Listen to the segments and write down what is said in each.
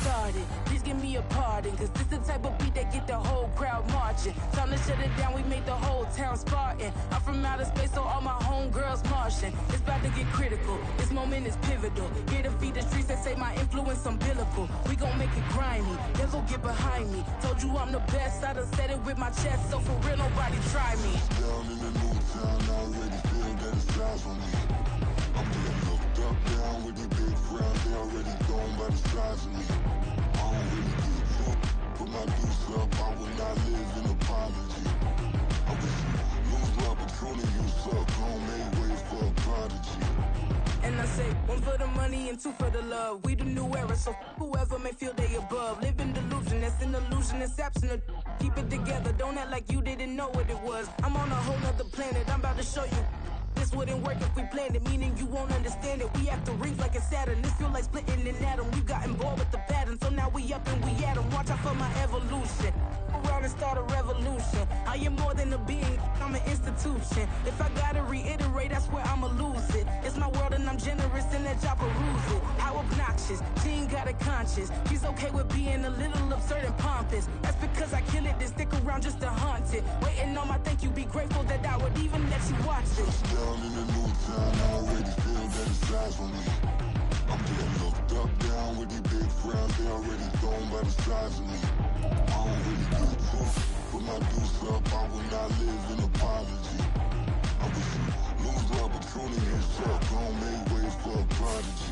started. Please give me a pardon, cause this the type of beat that get the whole crowd marching. Time to shut it down, we made the whole town Spartan. I'm from outer space, so all my homegirls Martian. It's about to get critical, this moment is pivotal. Here to feed the streets that say my influence umbilical. We gon' make it grimy, then go get behind me. Told you I'm the best, I done said it with my chest, so for real nobody try me. Down in the new town, I already feel that it's eyes on me. I'm getting looked up, down with the big crowd, they already gone by the size of me. I don't really give a fuck, put my deuce up, I will not live in apology. I wish you lose the opportunity, you suck, don't make way for a prodigy. And I say, one for the money and two for the love. We the new era, so whoever may feel they above. Live in delusion, that's an illusion, that's absent of. Keep it together, don't act like you didn't know what it was. I'm on a whole nother planet, I'm about to show you. This wouldn't work if we planned it, meaning you won't understand it. We have to rings like a Saturn, this feel like splitting an atom. We've gotten bored with the pattern, so now we up and we at 'em. Watch out for my evolution, around and start a revolution. I am more than a being, I'm an institution. If I gotta reiterate, that's where I'ma lose it. It's my world and I'm generous and that y'all peruse it. How obnoxious, she ain't got a conscience. She's okay with being a little absurd and pompous. That's because I kill it, then stick around just to haunt it. Waiting on my thank you, be grateful that I would even let you watch it. Down in the new town, I already feel that it's eyes on me. I'm getting looked up, down with the big crowd, they already gone by the size of me. I don't really give a fuck, put my deuce up, I will not live in apology. I wish you lose the opportunity, you suck, don't make way for a prodigy.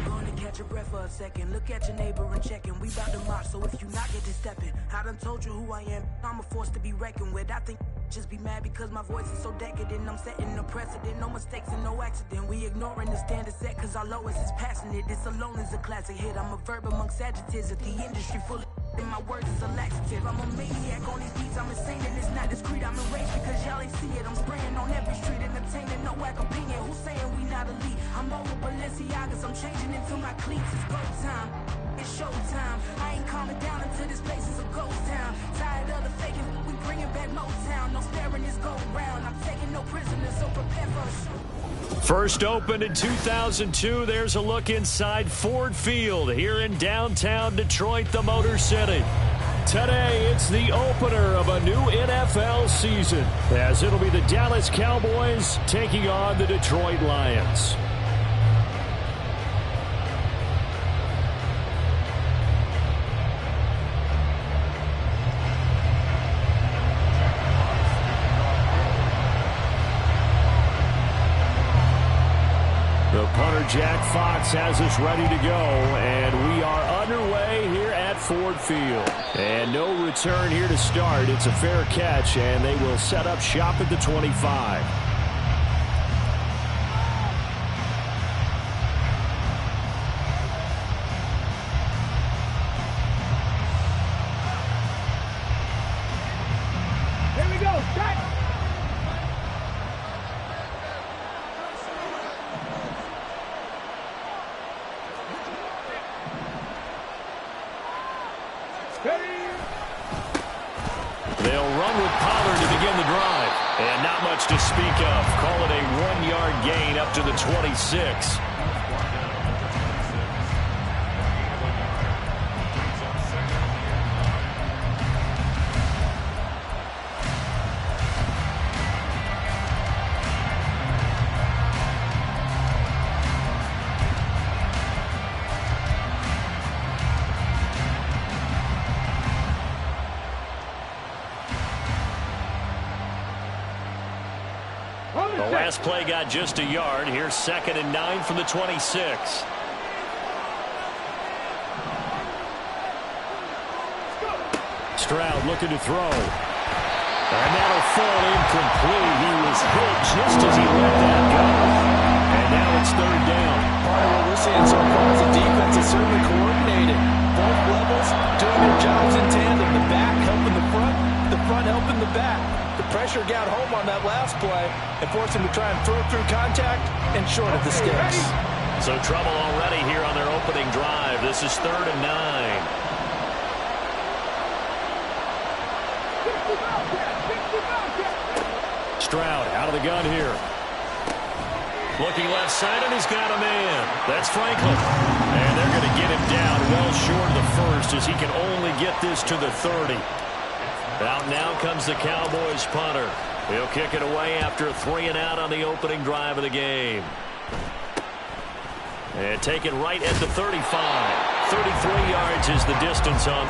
Gonna catch your breath for a second. Look at your neighbor and checking. We bout to march, so if you not get to stepping. I done told you who I am. I'm a force to be reckoned with. I think just be mad because my voice is so decadent. I'm setting a precedent. No mistakes and no accident. We ignoring the standard set cause our lowest is passionate. This alone is a classic hit. I'm a verb amongst adjectives. If the industry full of and my words is a laxative. I'm a maniac on these beats, I'm insane and it's not discreet. I'm enraged because y'all ain't see it. I'm spraying on every street, entertaining, no whack opinion. Who's saying we not elite? I'm over Balenciagas, I'm changing into my cleats. It's go time, it's showtime. I ain't calming down until this place is a ghost town. Tired of the faking, we bringing back Motown. No sparing this go round. I'm taking no prisoners, so prepare for a show. First opened in 2002, there's a look inside Ford Field here in downtown Detroit, the Motor City. Today, it's the opener of a new NFL season, as it'll be the Dallas Cowboys taking on the Detroit Lions. The punter, Jack Fox, has us ready to go, and we are underway here at Ford Field. And no return here to start. It's a fair catch, and they will set up shop at the 25. Here we go, start! They'll run with Pollard to begin the drive. And not much to speak of. Call it a 1-yard gain up to the 26. The last play got just a yard. Here's 2nd and 9 from the 26. Stroud looking to throw. And that'll fall incomplete. He was hit just as he let that go. And now it's 3rd down. Part of what we're seeing so far is the defense is certainly coordinated. Both levels doing their jobs in tandem. The back helping the front helping the back. The pressure got home on that last play and forced him to try and throw through contact and short of the sticks. So trouble already here on their opening drive. This is 3rd and 9. Stroud out of the gun here. Looking left side, and he's got a man. That's Franklin. And they're going to get him down well yards as he can only get this to the 30. Out now comes the Cowboys punter. He'll kick it away after a 3-and-out on the opening drive of the game. And take it right at the 35. 33 yards is the distance on.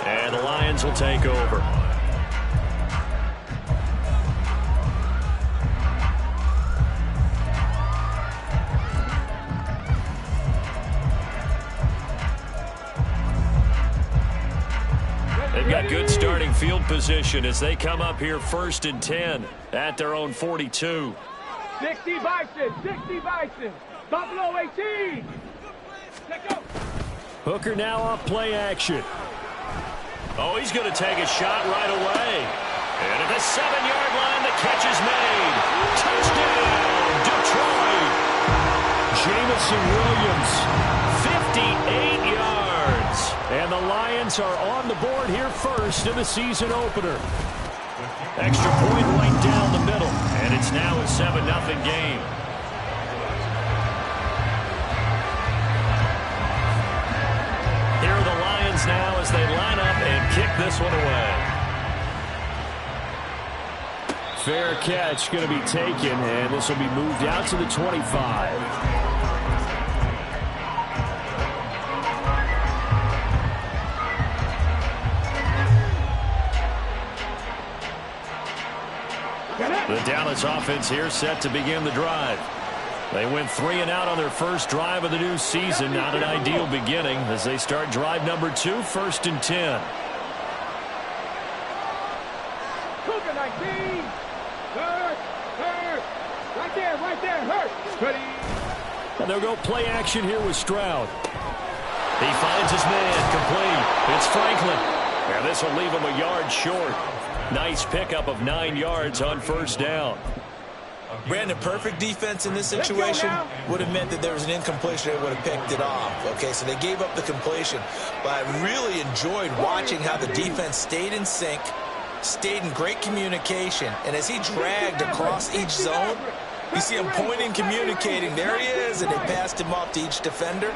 And the Lions will take over. They've got good starting field position as they come up here 1st and 10 at their own 42. 60 Bison, Buffalo 18. Let's go. Hooker now off play action. Oh, he's going to take a shot right away. And at the 7-yard line, the catch is made. Touchdown, Detroit. Jamison Williams, 58 yards. And the Lions are on the board here first in the season opener. Extra point right down the middle. And it's now a 7-0 game. Here are the Lions now as they line up and kick this one away. Fair catch going to be taken, and this will be moved out to the 25. The Dallas offense here set to begin the drive. They went 3-and-out on their first drive of the new season. Not an ideal beginning as they start drive number 2, 1st and 10. Cougar 19. Hurt. Right there. Hurt. Ready. And they'll go play action here with Stroud. He finds his man complete. It's Franklin. And this will leave him a yard short. Nice pickup of 9 yards on 1st down. Brandon, perfect defense in this situation would have meant that there was an incompletion. They would have picked it off. Okay, so they gave up the completion. But I really enjoyed watching how the defense stayed in sync, stayed in great communication. And as he dragged across each zone, you see him pointing, communicating. There he is, and they passed him off to each defender.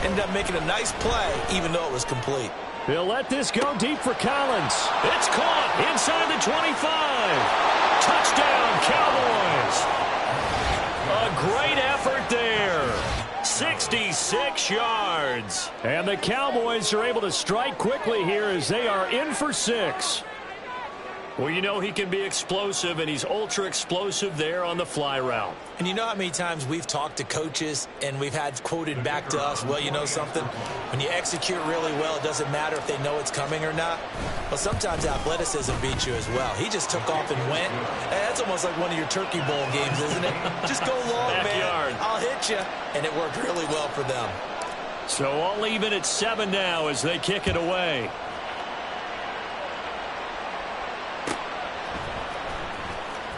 Ended up making a nice play, even though it was complete. They'll let this go deep for Collins. It's caught inside the 25. Touchdown, Cowboys. A great effort there. 66 yards. And the Cowboys are able to strike quickly here as they are in for 6. Well, you know he can be explosive, and he's ultra-explosive there on the fly route. And you know how many times we've talked to coaches and we've had quoted back to us, well, you know something? When you execute really well, it doesn't matter if they know it's coming or not. Well, sometimes athleticism beats you as well. He just took off and went. That's almost like one of your Turkey Bowl games, isn't it? Just go long, Backyard. man. I'll hit you. And it worked really well for them. So all even at 7 now as they kick it away.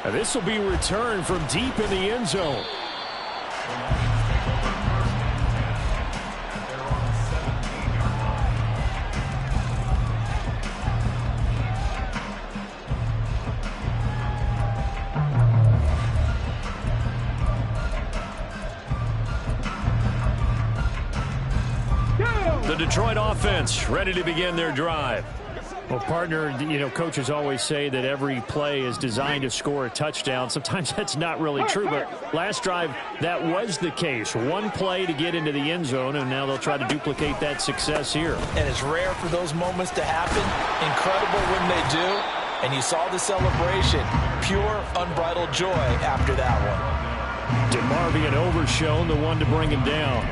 And this will be returned from deep in the end zone. The Detroit offense ready to begin their drive. Well, partner, you know, coaches always say that every play is designed to score a touchdown. Sometimes that's not really true, but last drive, that was the case. One play to get into the end zone, and now they'll try to duplicate that success here. And it's rare for those moments to happen. Incredible when they do. And you saw the celebration. Pure, unbridled joy after that one. DeMar being overshown, the one to bring him down.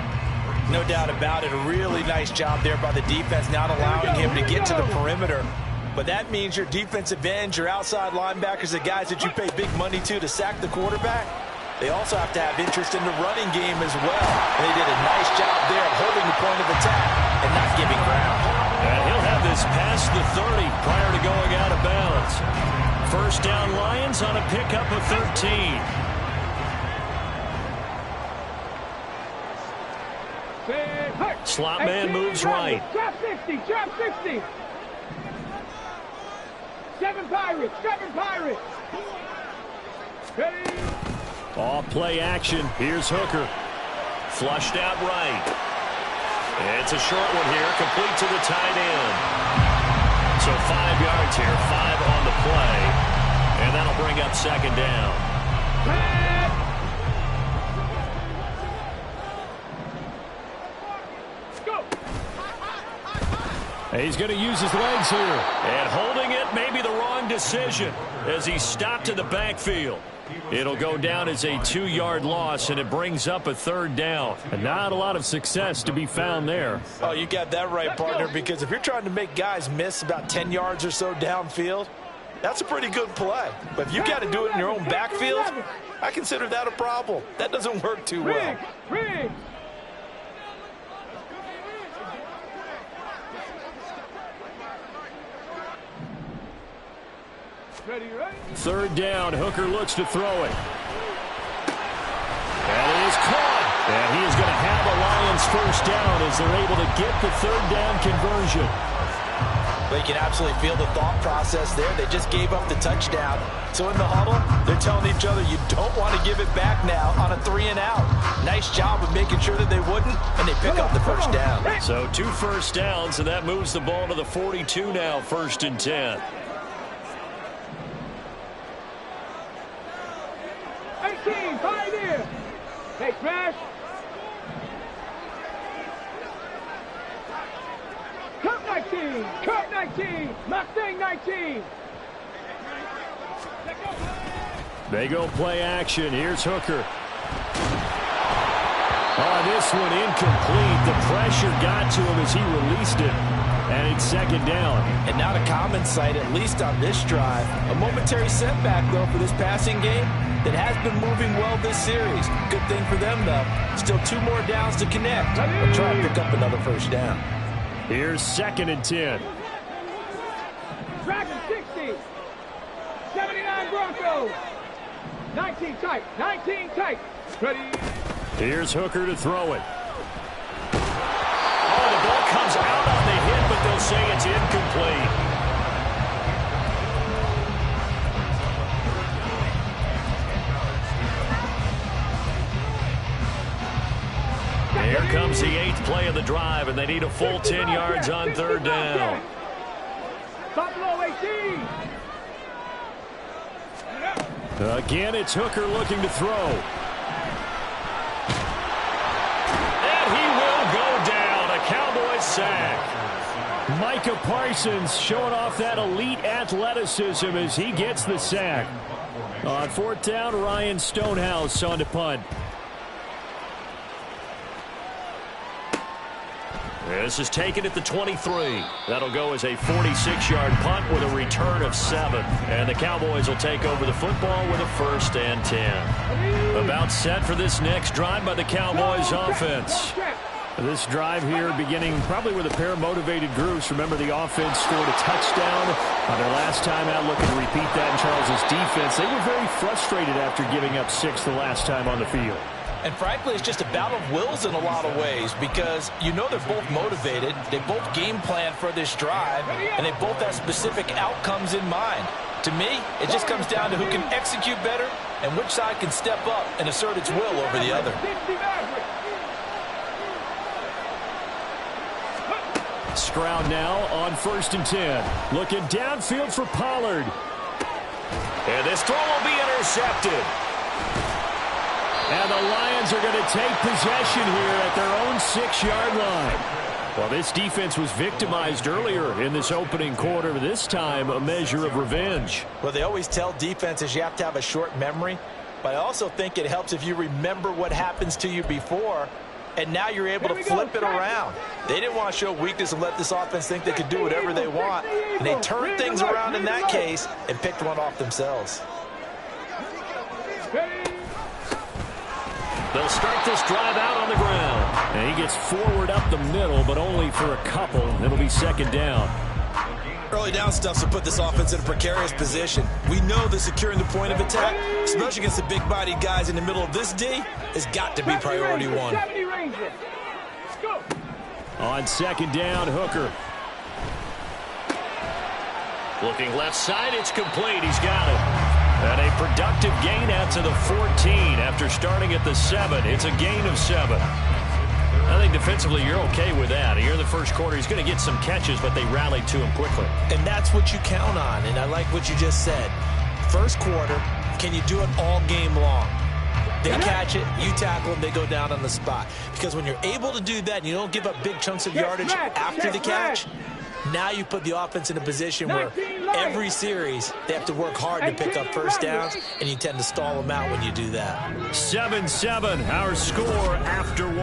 No doubt about it. A really nice job there by the defense, not allowing him to get to the perimeter. But that means your defensive ends, your outside linebackers, the guys that you pay big money to sack the quarterback, they also have to have interest in the running game as well. And they did a nice job there of holding the point of attack and not giving ground. And he'll have this past the 30 prior to going out of bounds. 1st down Lions on a pickup of 13. Slot man moves right. Trap 60, trap 60. 7 Pirates, 7 Pirates. Ready? Off play action. Here's Hooker. Flushed out right. It's a short one here, complete to the tight end. So 5 yards here, 5 on the play. And that'll bring up second down. He's going to use his legs here. And holding it may be the wrong decision as he stopped in the backfield. It'll go down as a 2-yard loss, and it brings up a third down. And not a lot of success to be found there. Oh, you got that right, partner, because if you're trying to make guys miss about 10 yards or so downfield, that's a pretty good play. But if you got to do it in your own backfield, I consider that a problem. That doesn't work too well. Third down, Hooker looks to throw it. And it is caught. And he is going to have a Lions first down as they're able to get the third down conversion. They can absolutely feel the thought process there. They just gave up the touchdown. So in the huddle, they're telling each other, you don't want to give it back now on a 3-and-out. Nice job of making sure that they wouldn't, and they pick up the first down. So 2 first downs, and that moves the ball to the 42 now, 1st and 10. 18, Pioneer. Hey, Crash. Cup 19, Cup 19, Mustang 19. They go play action. Here's Hooker. Oh, this one incomplete. The pressure got to him as he released it. And it's second down. And not a common sight, at least on this drive. A momentary setback, though, for this passing game that has been moving well this series. Good thing for them, though. Still 2 more downs to connect. They'll try and pick up another first down. Here's 2nd and 10. Dragon 60. 79 Broncos. 19 tight. 19 tight. Ready. Here's Hooker to throw it. Oh, the ball comes out on the hit, but they'll say it's incomplete. Here comes the 8th play of the drive, and they need a full 10 yards on third down. Buffalo 18. Again, it's Hooker looking to throw. And he will go down. A Cowboys sack. Micah Parsons showing off that elite athleticism as he gets the sack. On 4th down, Ryan Stonehouse on to punt. This is taken at the 23. That'll go as a 46-yard punt with a return of 7. And the Cowboys will take over the football with a 1st and 10. About set for this next drive by the Cowboys offense. This drive here beginning probably with a pair of motivated groups. Remember, the offense scored a touchdown on their last time out. Looking to repeat that in Charles's defense. They were very frustrated after giving up 6 the last time on the field. And frankly, it's just a battle of wills in a lot of ways because you know they're both motivated. They both game plan for this drive, and they both have specific outcomes in mind. To me, it just comes down to who can execute better and which side can step up and assert its will over the other. Stroud now on 1st and 10. Looking downfield for Pollard. And this throw will be intercepted. And the Lions are going to take possession here at their own 6-yard line. Well, this defense was victimized earlier in this opening quarter. This time, a measure of revenge. Well, they always tell defenses you have to have a short memory. But I also think it helps if you remember what happens to you before, and now you're able to flip it around. They didn't want to show weakness and let this offense think they could do whatever they want. And they turned things around in that case and picked one off themselves. They'll start this drive out on the ground. And he gets forward up the middle, but only for a couple. It'll be 2nd down. Early down stuff will put this offense in a precarious position. We know that securing the point of attack, especially against the big-bodied guys in the middle of this D, has got to be priority 1. Go. On second down, Hooker. Looking left side, it's complete. He's got it. And a productive gain out to the 14 after starting at the 7. It's a gain of 7. I think defensively you're okay with that. Here in the first quarter, he's going to get some catches, but they rallied to him quickly. And that's what you count on, and I like what you just said. First quarter, can you do it all game long? They catch it, you tackle them, they go down on the spot. Because when you're able to do that and you don't give up big chunks of yardage after the catch, now you put the offense in a position where every series they have to work hard to pick up first downs, and you tend to stall them out when you do that. 7-7, our score after 1.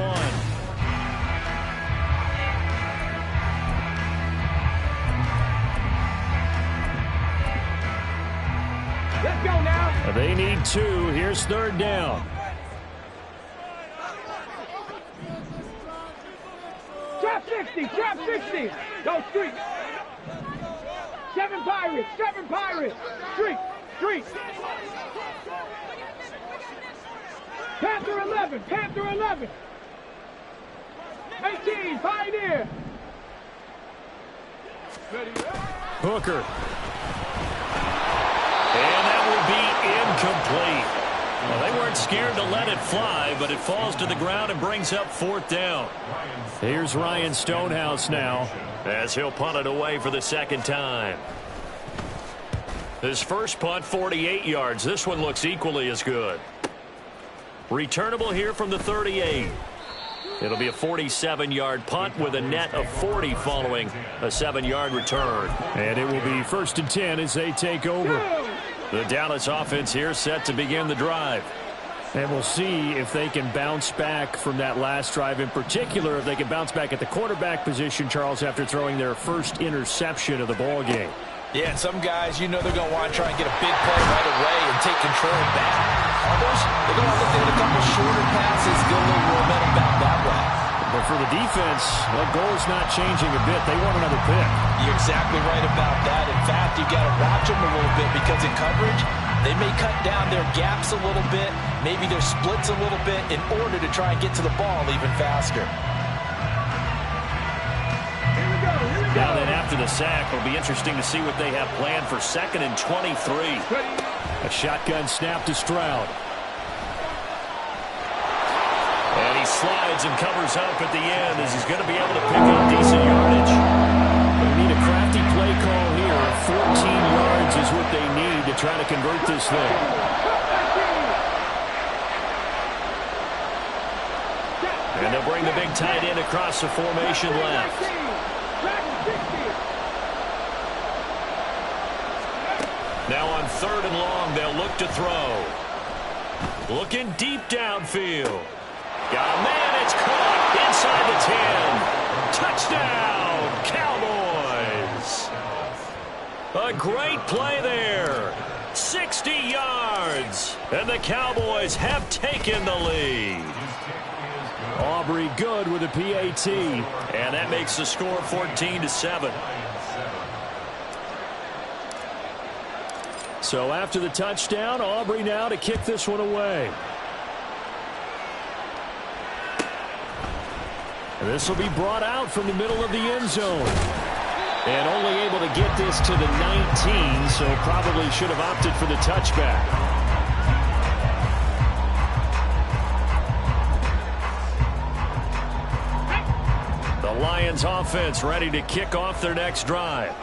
Let's go now. They need 2. Here's third down. Trap 60, trap 60. Go street. 7 Pirates, 7 Pirates. Street, street. Panther 11, Panther 11. 18, Pioneer. Hooker. And that will be incomplete. Well, they weren't scared to let it fly, but it falls to the ground and brings up fourth down. Here's Ryan Stonehouse now as he'll punt it away for the second time. His first punt, 48 yards. This one looks equally as good. Returnable here from the 38. It'll be a 47-yard punt with a net of 40 following a 7-yard return. And it will be 1st and 10 as they take over. The Dallas offense here set to begin the drive. And we'll see if they can bounce back from that last drive. In particular, if they can bounce back at the quarterback position, Charles, after throwing their first interception of the ball game. Yeah, and some guys, you know they're going to want to try and get a big play right away and take control back. Others, they're going to look at a couple shorter passes, get a little momentum back that way. But for the defense, that goal's not changing a bit. They want another pick. You're exactly right about that. In fact, you've got to watch them a little bit because in coverage, they may cut down their gaps a little bit, maybe their splits a little bit in order to try and get to the ball even faster. Now then, after the sack, it'll be interesting to see what they have planned for 2nd and 23. A shotgun snap to Stroud. And he slides and covers up at the end as he's going to be able to pick up decent yardage. They need a crafty play call here. 14 yards is what they need to try to convert this thing. And they'll bring the big tight end across the formation left. Now on 3rd and long, they'll look to throw. Looking deep downfield. Got a man, it's caught inside the 10. Touchdown, Cowboys. A great play there. 60 yards. And the Cowboys have taken the lead. Aubrey good with a PAT. And that makes the score 14-7. So after the touchdown, Aubrey now to kick this one away. And this will be brought out from the middle of the end zone. And only able to get this to the 19, so probably should have opted for the touchback. The Lions offense ready to kick off their next drive.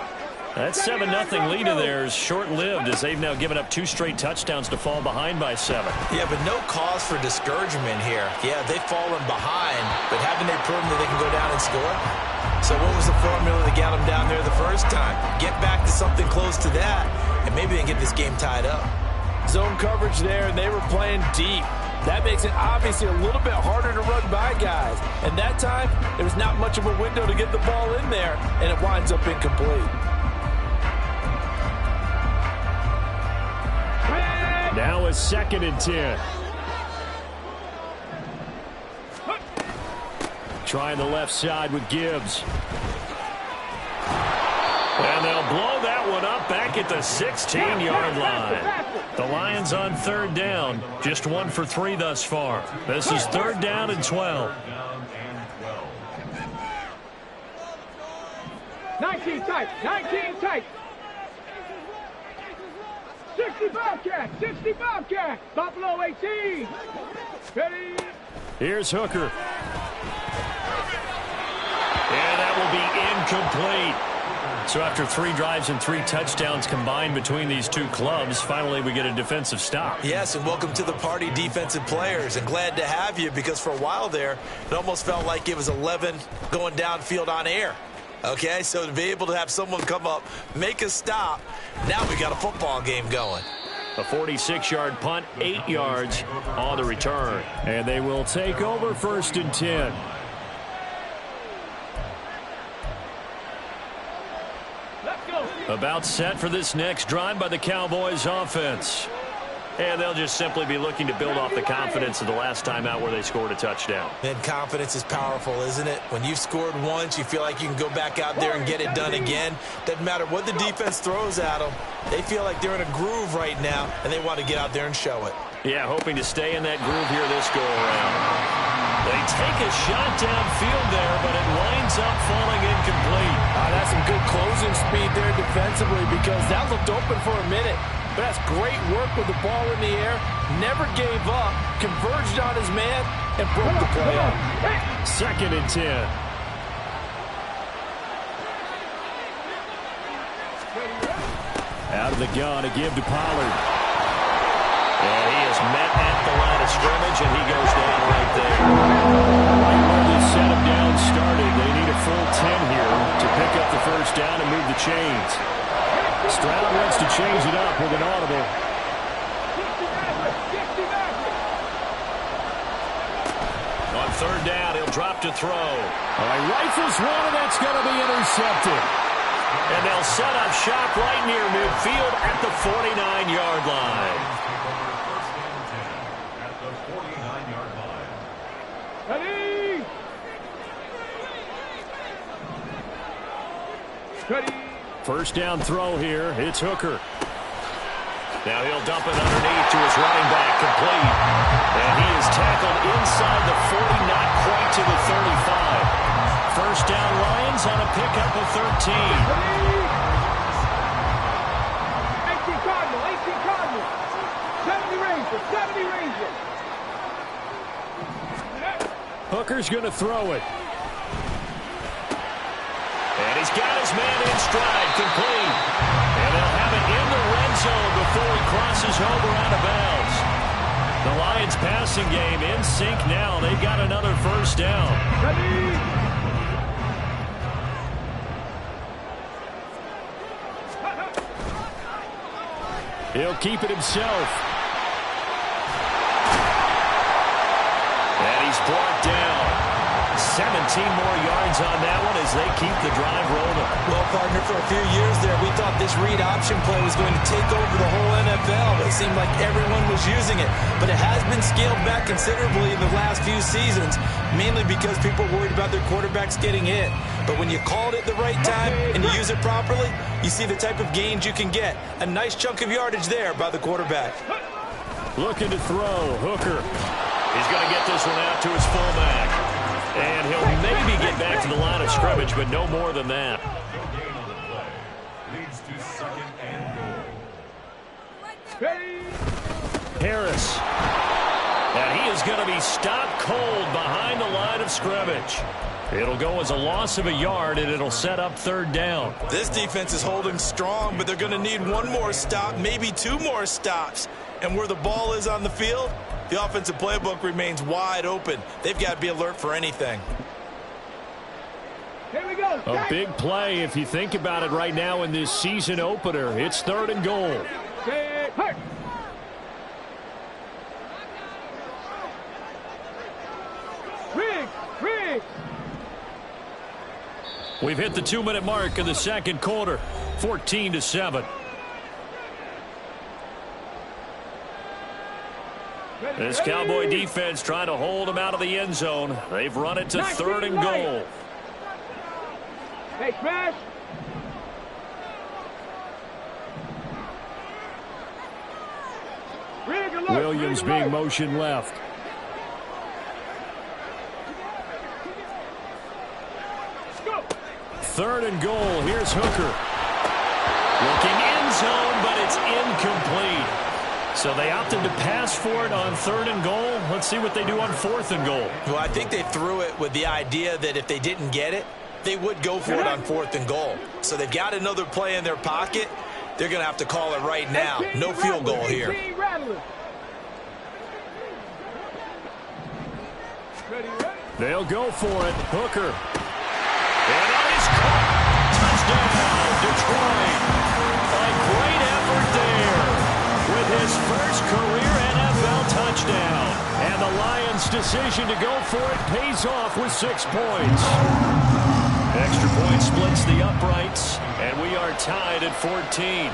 That 7-0 lead of theirs short-lived as they've now given up 2 straight touchdowns to fall behind by 7. Yeah, but no cause for discouragement here. Yeah, they've fallen behind, but haven't they proven that they can go down and score? So what was the formula that got them down there the first time? Get back to something close to that, and maybe they can get this game tied up. Zone coverage there, and they were playing deep. That makes it obviously a little bit harder to run by guys. And that time, there was not much of a window to get the ball in there, and it winds up incomplete. Now a 2nd and 10. Trying the left side with Gibbs. And they'll blow that one up back at the 16-yard line. The Lions on 3rd down. Just 1 for 3 thus far. This is 3rd down and 12. 19 tight. 19 tight. 60 Bobcat. 60 Bobcat. Buffalo 18. Ready. Here's Hooker. And that will be incomplete. So after 3 drives and 3 touchdowns combined between these two clubs, finally we get a defensive stop. Yes, and welcome to the party, defensive players. And glad to have you, because for a while there, it almost felt like it was 11 going downfield on air. Okay, so to be able to have someone come up, make a stop, now we got a football game going. A 46-yard punt, 8 yards on the return. And they will take over 1st and 10. About set for this next drive by the Cowboys offense. And they'll just simply be looking to build off the confidence of the last time out where they scored a touchdown. And confidence is powerful, isn't it? When you've scored once, you feel like you can go back out there and get it done again. Doesn't matter what the defense throws at them. They feel like they're in a groove right now, and they want to get out there and show it. Yeah, hoping to stay in that groove here this go-around. They take a shot downfield there, but it winds up falling incomplete. That's some good closing speed there defensively, because that looked open for a minute. But that's great work with the ball in the air. Never gave up, converged on his man, and broke the play up. 2nd and 10. Out of the gun, a give to Pollard. And he is met at the line of scrimmage, and he goes down right there. Right where they set him down started. They need a full 10 here to pick up the 1st down and move the chains. Stroud wants to change it up with an audible. On 3rd down, he'll drop to throw. Rifles one, and that's going to be intercepted. And they'll set up shop right near midfield at the 49-yard line. Ready. Ready. 1st down throw here. It's Hooker. Now he'll dump it underneath to his running back, complete. And he is tackled inside the 40, not quite to the 35. 1st down Lions on a pickup of 13. 18 Cardinal, 18 Cardinal. 70 Rangers, 70 Rangers. Hooker's going to throw it. And he's got his man in stride, complete. And they'll have it in the red zone before he crosses over out of bounds. The Lions passing game in sync now. They've got another 1st down. Ready. He'll keep it himself. And he's brought down. 17 more yards on that one as they keep the drive rolling. Well, partner, for a few years there, we thought this read option play was going to take over the whole NFL. It seemed like everyone was using it, but it has been scaled back considerably in the last few seasons, mainly because people are worried about their quarterbacks getting hit. But when you call it at the right time and you use it properly, you see the type of gains you can get. A nice chunk of yardage there by the quarterback. Looking to throw. Hooker. He's going to get this one out to his fullback. And he'll maybe get back to the line of scrimmage, but no more than that. Leads to 2nd and goal. Harris. And he is going to be stopped cold behind the line of scrimmage. It'll go as a loss of a yard, and it'll set up 3rd down. This defense is holding strong, but they're going to need one more stop, maybe 2 more stops. And where the ball is on the field, the offensive playbook remains wide open. They've got to be alert for anything. Here we go. A big play if you think about it right now in this season opener. It's 3rd and goal. Riggs. We've hit the 2-minute mark in the 2nd quarter. 14-7. This Cowboy defense trying to hold them out of the end zone. They've run it to 3rd and goal. Hey, smash. Williams being motion left. 3rd and goal. Here's Hooker. Looking end zone, but it's incomplete. So they opted to pass for it on 3rd and goal. Let's see what they do on 4th and goal. Well, I think they threw it with the idea that if they didn't get it, they would go for it on 4th and goal. So they've got another play in their pocket. They're going to have to call it right now. No field goal here. They'll go for it. Hooker. And that is caught. Touchdown, Detroit. A great effort there with his first career NFL touchdown. And the Lions' decision to go for it pays off with 6 points. Extra point splits the uprights, and we are tied at 14.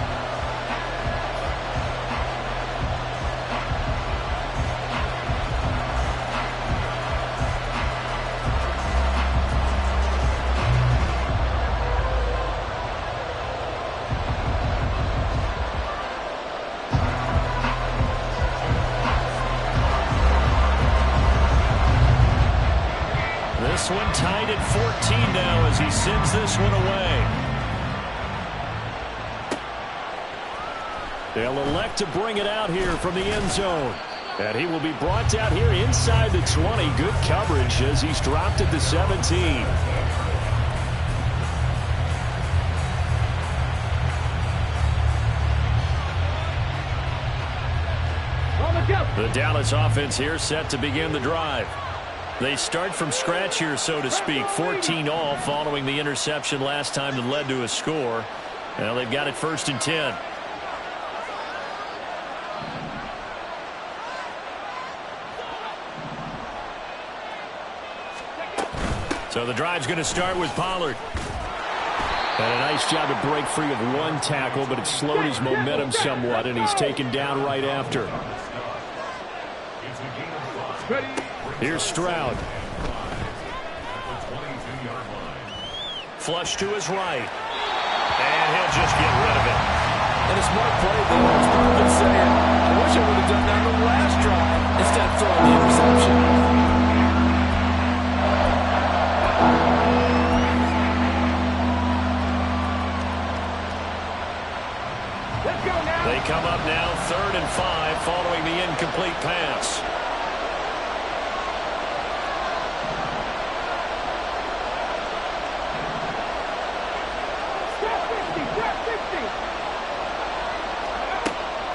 This one tied at 14 now as he sends this one away. They'll elect to bring it out here from the end zone. And he will be brought out here inside the 20. Good coverage as he's dropped at the 17. The Dallas offense here set to begin the drive. They start from scratch here, so to speak. 14 all following the interception last time that led to a score. Now they've got it 1st and 10. So the drive's going to start with Pollard. And a nice job to break free of one tackle, but it slowed his momentum somewhat, and he's taken down right after. Here's Stroud. Flush to his right. And he'll just get rid of it. And a smart play there. Most people been saying, I wish I would have done that on the last drive instead of throwing the interception. Let's go now. They come up now 3rd and 5 following the incomplete pass.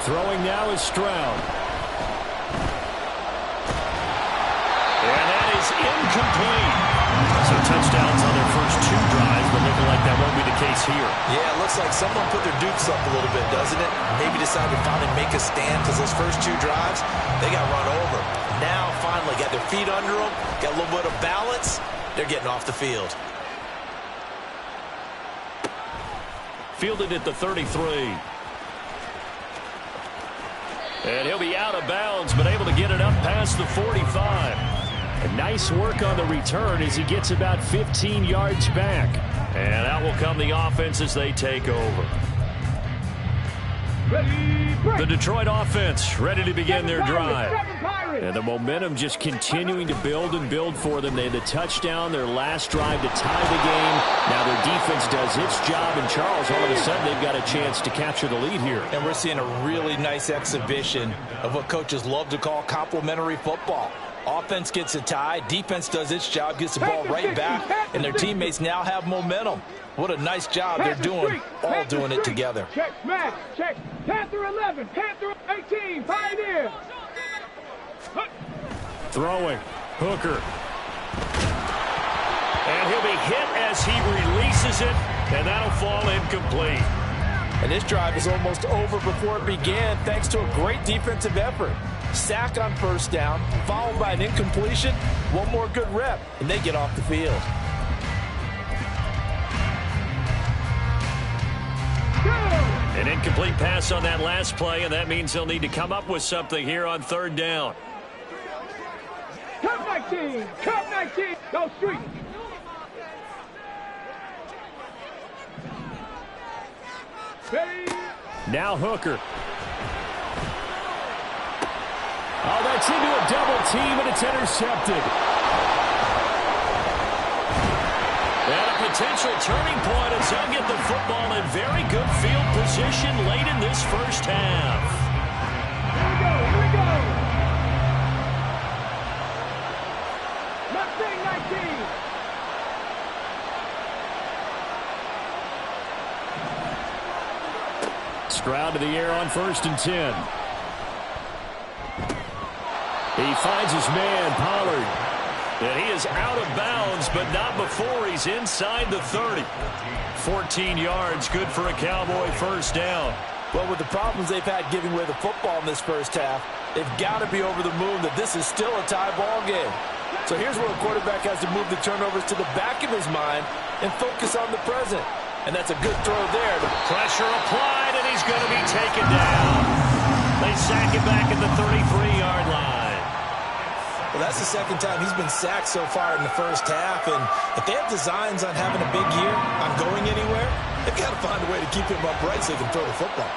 Throwing now is Stroud. And that is incomplete. So touchdowns on their first 2 drives, but looking like that won't be the case here. Yeah, it looks like someone put their dukes up a little bit, doesn't it? Maybe decided to finally make a stand because those first 2 drives, they got run over. Now, finally, got their feet under them, got a little bit of balance. They're getting off the field. Fielded at the 33. And he'll be out of bounds, but able to get it up past the 45. And nice work on the return as he gets about 15 yards back. And out will come the offense as they take over. The Detroit offense ready to begin their drive. And the momentum just continuing to build and build for them. They had the touchdown, their last drive to tie the game. Now their defense does its job, and Charles, all of a sudden, they've got a chance to capture the lead here. And we're seeing a really nice exhibition of what coaches love to call complementary football. Offense gets a tie, defense does its job, gets the ball right back, and their teammates now have momentum. What a nice job they're doing, all doing it together. Check, smash, check. Panther 11, Panther 18, Pioneer. Throwing, Hooker. And he'll be hit as he releases it, and that'll fall incomplete. And this drive is almost over before it began thanks to a great defensive effort. Sack on 1st down, followed by an incompletion, one more good rep, and they get off the field. An incomplete pass on that last play, and that means they'll need to come up with something here on 3rd down. Cup 19, Cup 19, go Street. Now Hooker. Oh, that's into a double team, and it's intercepted. And a potential turning point as he'll get the football in very good field position late in this first half. Here we go. Mustang 19. Stroud to the air on 1st and 10. He finds his man, Pollard. And he is out of bounds, but not before he's inside the 30. 14 yards, good for a Cowboy first down. Well, with the problems they've had giving away the football in this first half, they've got to be over the moon that this is still a tie ball game. So here's where a quarterback has to move the turnovers to the back of his mind and focus on the present. And that's a good throw there. Pressure applied, and he's going to be taken down. They sack him back at the 33-yard line. Well, that's the second time he's been sacked so far in the first half. And if they have designs on having a big year, on going anywhere, they've got to find a way to keep him upright so he can throw the football.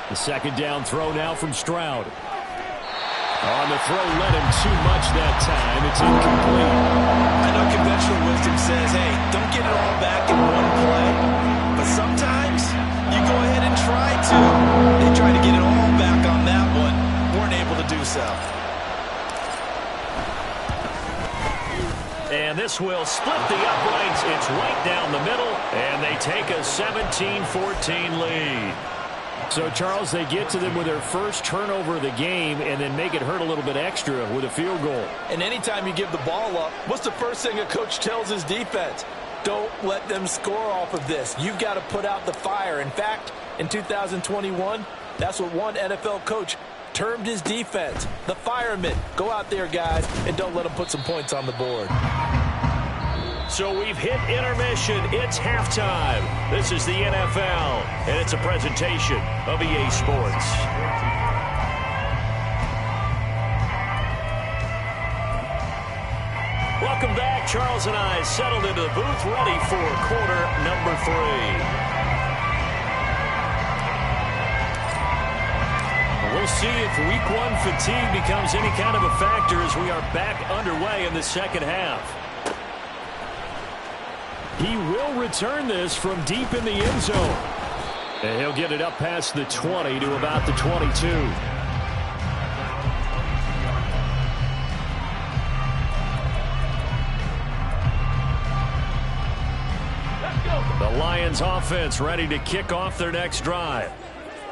The second down throw now from Stroud. On the throw, led him too much that time. It's incomplete. I know conventional wisdom says, hey, don't get it all back in one play. But sometimes you go ahead and try to. They tried to get it all back on that one. Weren't able to do so. And this will split the uprights. It's right down the middle. And they take a 17-14 lead. So, Charles, they get to them with their first turnover of the game and then make it hurt a little bit extra with a field goal. And anytime you give the ball up, what's the first thing a coach tells his defense? Don't let them score off of this. You've got to put out the fire. In fact, in 2021, that's what one NFL coach termed his defense, the firemen. Go out there, guys, and don't let them put some points on the board. So we've hit intermission. It's halftime. This is the NFL, and it's a presentation of EA Sports. Welcome back. Charles and I settled into the booth, ready for quarter number 3. We'll see if week 1 fatigue becomes any kind of a factor as we are back underway in the second half. He will return this from deep in the end zone. And he'll get it up past the 20 to about the 22. The Lions offense ready to kick off their next drive.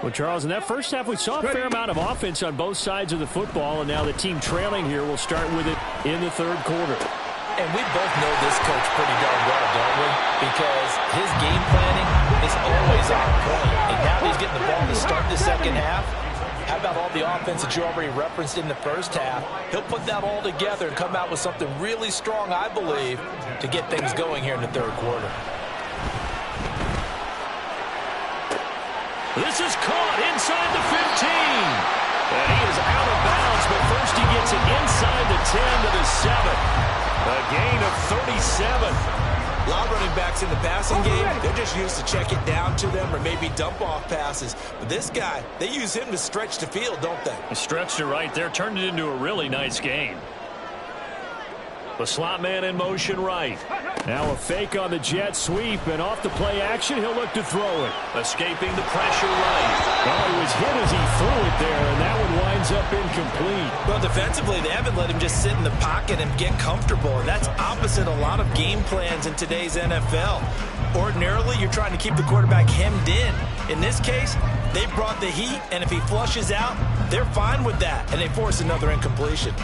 Well, Charles, in that first half, we saw a fair amount of offense on both sides of the football, and now the team trailing here will start with it in the third quarter. And we both know this coach pretty darn well, don't we? Because his game planning is always on point. And now he's getting the ball to start the second half. How about all the offense that you already referenced in the first half? He'll put that all together and come out with something really strong, I believe, to get things going here in the third quarter. This is caught inside the 15. And he is out of bounds, but first he gets it inside the 10 to the 7. A gain of 37. A lot of running backs in the passing game, they're just used to check it down to them or maybe dump off passes. But this guy, they use him to stretch the field, don't they? He stretched it right there, turned it into a really nice gain. The slot man in motion right. Now a fake on the jet sweep, and off the play action, he'll look to throw it. Escaping the pressure right. Well, he was hit as he threw it there, and that one winds up incomplete. Well, defensively, they haven't let him just sit in the pocket and get comfortable, and that's opposite a lot of game plans in today's NFL. Ordinarily, you're trying to keep the quarterback hemmed in. In this case, they brought the heat, and if he flushes out, they're fine with that, and they force another incompletion.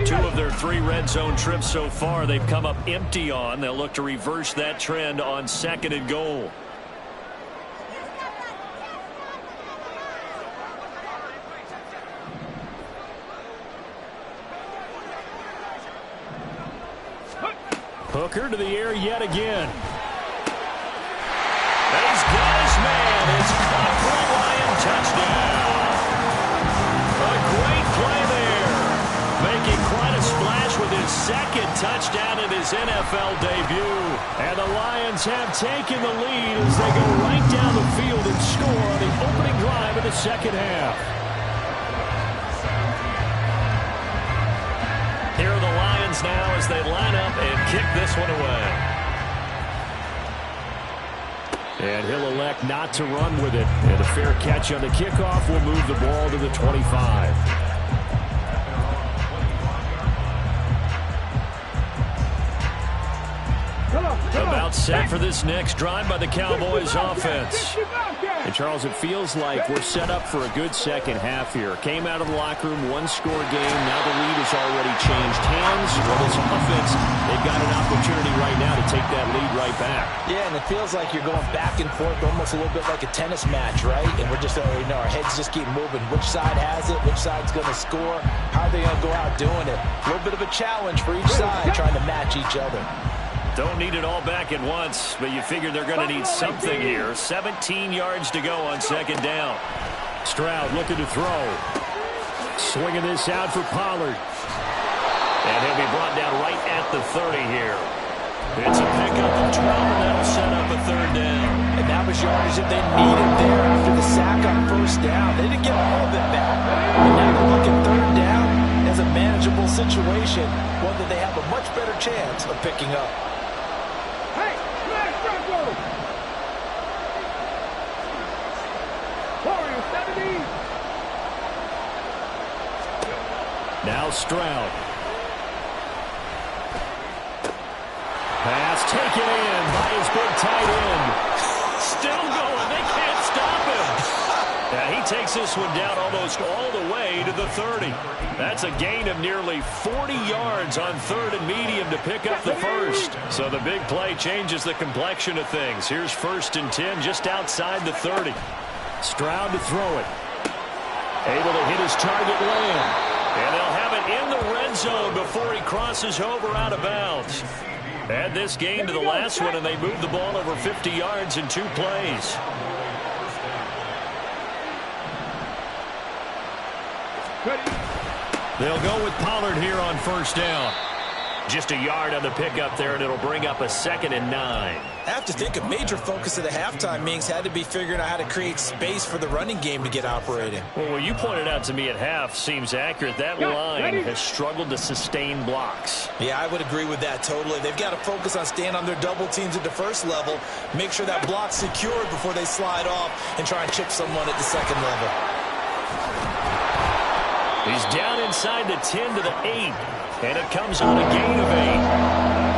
2 of their 3 red zone trips so far they've come up empty on. They'll look to reverse that trend on 2nd and goal. Hooker to the air yet again. And he's got his man. It's caught for a Lion touchdown. A great play there. Making quite a splash with his 2nd touchdown in his NFL debut. And the Lions Lions have taken the lead as they go right down the field and score on the opening drive of the second half. Here are the Lions now as they line up and kick this one away. And he'll elect not to run with it. And a fair catch on the kickoff will move the ball to the 25. About set for this next drive by the Cowboys offense. And Charles, it feels like we're set up for a good second half here. Came out of the locker room, one-score game. Now the lead has already changed hands. Well, this offense, they've got an opportunity right now to take that lead right back. Yeah, and it feels like you're going back and forth almost a little bit like a tennis match, right? And we're just, our heads just keep moving. Which side has it? Which side's going to score? How are they going to go out doing it? A little bit of a challenge for each side trying to match each other. Don't need it all back at once, but you figure they're going to need something here. 17 yards to go on second down. Stroud looking to throw. Swinging this out for Pollard. And he'll be brought down right at the 30 here. It's a pickup of 12, and that'll set up a third down. And that was yardage that they needed there after the sack on first down. They didn't get all of it back. And now they're looking third down as a manageable situation, one that they have a much better chance of picking up. Now Stroud. Pass taken in by his big tight end. Still going. They can't stop him. Yeah, he takes this one down almost all the way to the 30. That's a gain of nearly 40 yards on third and medium to pick up the first. So the big play changes the complexion of things. Here's 1st and 10 just outside the 30. Stroud to throw it. Able to hit his target Lamb. And they'll have it in the red zone before he crosses over out of bounds. Add this game to the last one, and they moved the ball over 50 yards in 2 plays. They'll go with Pollard here on first down. Just a yard on the pickup there, and it'll bring up a 2nd and 9. I have to think a major focus of the halftime meetings had to be figuring out how to create space for the running game to get operating. Well, what you pointed out to me at half seems accurate. That line has struggled to sustain blocks. Yeah, I would agree with that totally. They've got to focus on staying on their double teams at the first level, make sure that block's secured before they slide off and try and chip someone at the second level. He's down inside the 10 to the 8. And it comes on a gain of 8.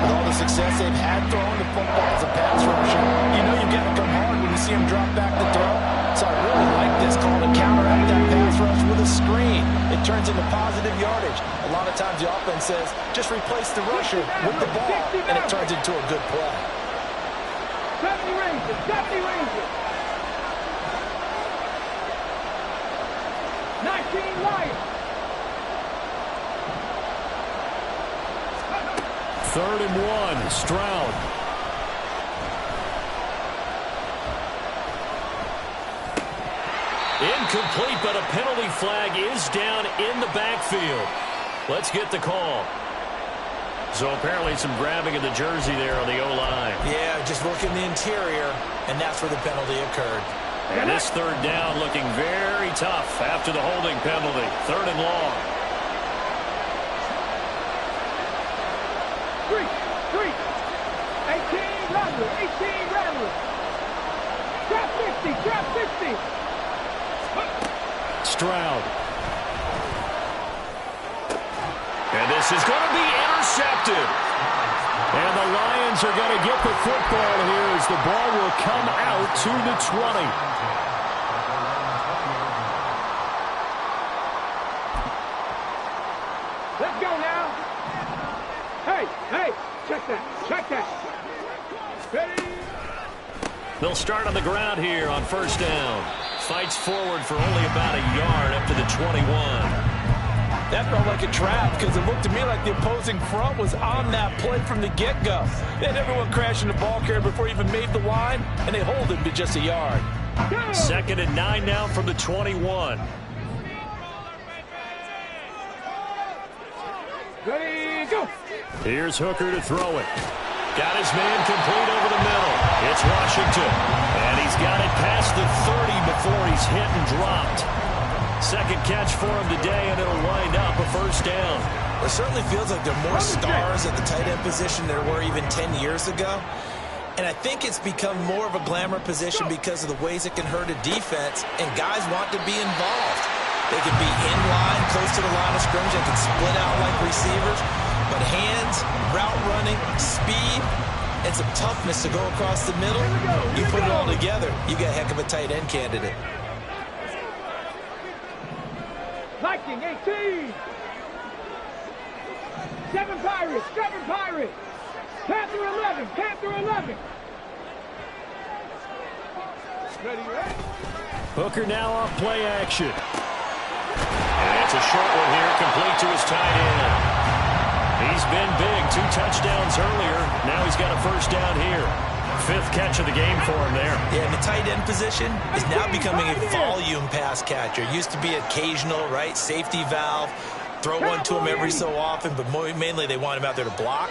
With all the success they've had throwing the football as a pass rusher, you know you've got to come hard when you see him drop back to throw. So I really like this call to counteract that pass rush with a screen. It turns into positive yardage. A lot of times the offense says, just replace the rusher with the ball, and it turns into a good play. 70 Rangers, 70 Rangers. 19 Lions. 3rd and 1, Stroud. Incomplete, but a penalty flag is down in the backfield. Let's get the call. So apparently some grabbing of the jersey there on the O-line. Yeah, just working the interior, and that's where the penalty occurred. And this 3rd down looking very tough after the holding penalty. 3rd and long. 3, 18 Rattlers. Trap 50. Stroud. And this is going to be intercepted. And the Lions are going to get the football here as the ball will come out to the 20. Let's go now. Hey, check that. Ready? They'll start on the ground here on first down. Fights forward for only about a yard up to the 21. That felt like a trap because it looked to me like the opposing front was on that play from the get-go. They had everyone crashing the ball carrier before he even made the line, and they hold him to just a yard. 2nd and 9 now from the 21. Ready, go. Here's Hooker to throw it. Got his man complete over the middle. It's Washington, and he's got it past the 30 before he's hit and dropped. Second catch for him today, and it'll wind up a first down. It certainly feels like there are more stars at the tight end position than there were even 10 years ago. And I think it's become more of a glamour position because of the ways it can hurt a defense, and guys want to be involved. They can be in line, close to the line of scrimmage. They can split out like receivers. But hands, route running, speed, and some toughness to go across the middle, you put it all together, you got a heck of a tight end candidate. Viking 18. 7 Pirates. Panther 11. Ready, right? Hooker now off play action. And it's a short one here, complete to his tight end. He's been big, 2 touchdowns earlier. Now he's got a first down here. 5th catch of the game for him there. Yeah, and the tight end position is now becoming a volume pass catcher. Used to be occasional, right? Safety valve. Throw one to him every so often, but mainly they want him out there to block.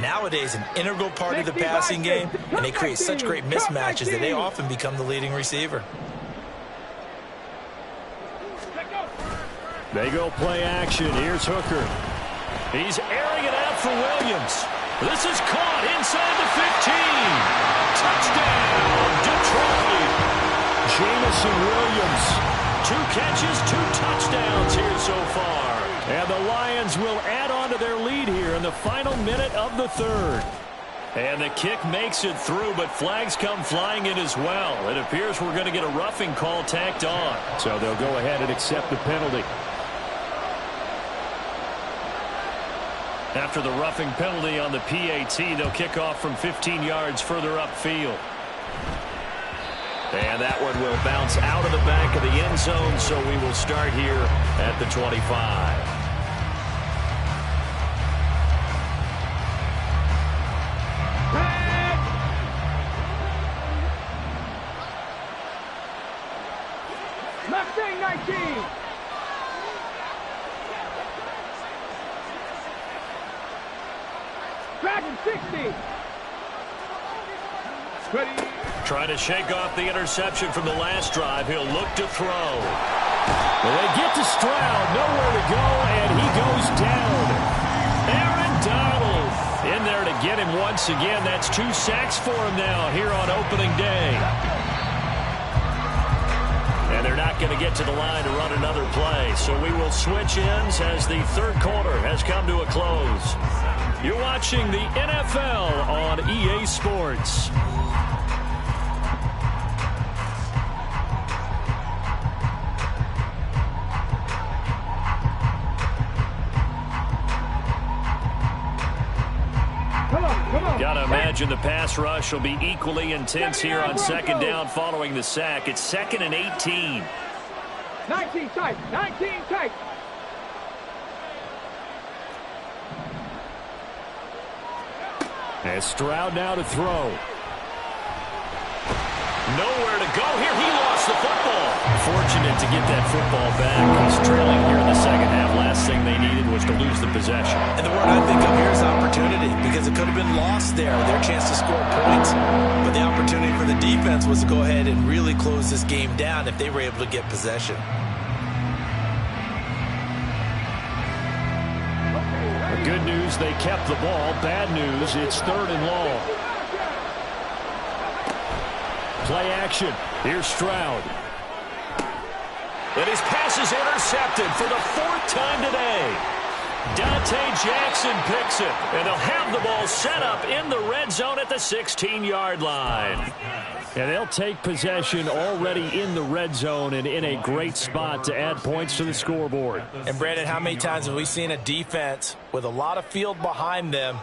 Nowadays, an integral part of the passing game, and they create such great mismatches that they often become the leading receiver. They go play action. Here's Hooker. He's airing it out for Williams. This is caught inside the 15. Touchdown, Detroit. Jamison Williams. 2 catches, 2 touchdowns here so far. And the Lions will add on to their lead here in the final minute of the 3rd. And the kick makes it through, but flags come flying in as well. It appears we're going to get a roughing call tacked on. So they'll go ahead and accept the penalty. After the roughing penalty on the PAT, they'll kick off from 15 yards further upfield. And that one will bounce out of the back of the end zone, so we will start here at the 25. Mustang 19. Dragon 60. Ready. Trying to shake off the interception from the last drive. He'll look to throw. Well, they get to Stroud. Nowhere to go, and he goes down. Aaron Donald in there to get him once again. That's 2 sacks for him now here on opening day. And they're not going to get to the line to run another play. So we will switch ends as the 3rd quarter has come to a close. You're watching the NFL on EA Sports. Gotta imagine the pass rush will be equally intense here on 2nd down following the sack. It's 2nd and 18. 19 tight. And Stroud now to throw. Nowhere to go here. He lost the football. Fortunate to get that football back. He's trailing here in the 2nd half. Last thing they needed was to lose the possession. And the word I think of here is opportunity, because it could have been lost there, their chance to score points. But the opportunity for the defense was to go ahead and really close this game down if they were able to get possession. Good news, they kept the ball. Bad news, it's 3rd and long. Play action. Here's Stroud. And his pass is intercepted for the 4th time today. Dante Jackson picks it, and they'll have the ball set up in the red zone at the 16-yard line. And they'll take possession already in the red zone and in a great spot to add points to the scoreboard. And, Brandon, how many times have we seen a defense with a lot of field behind them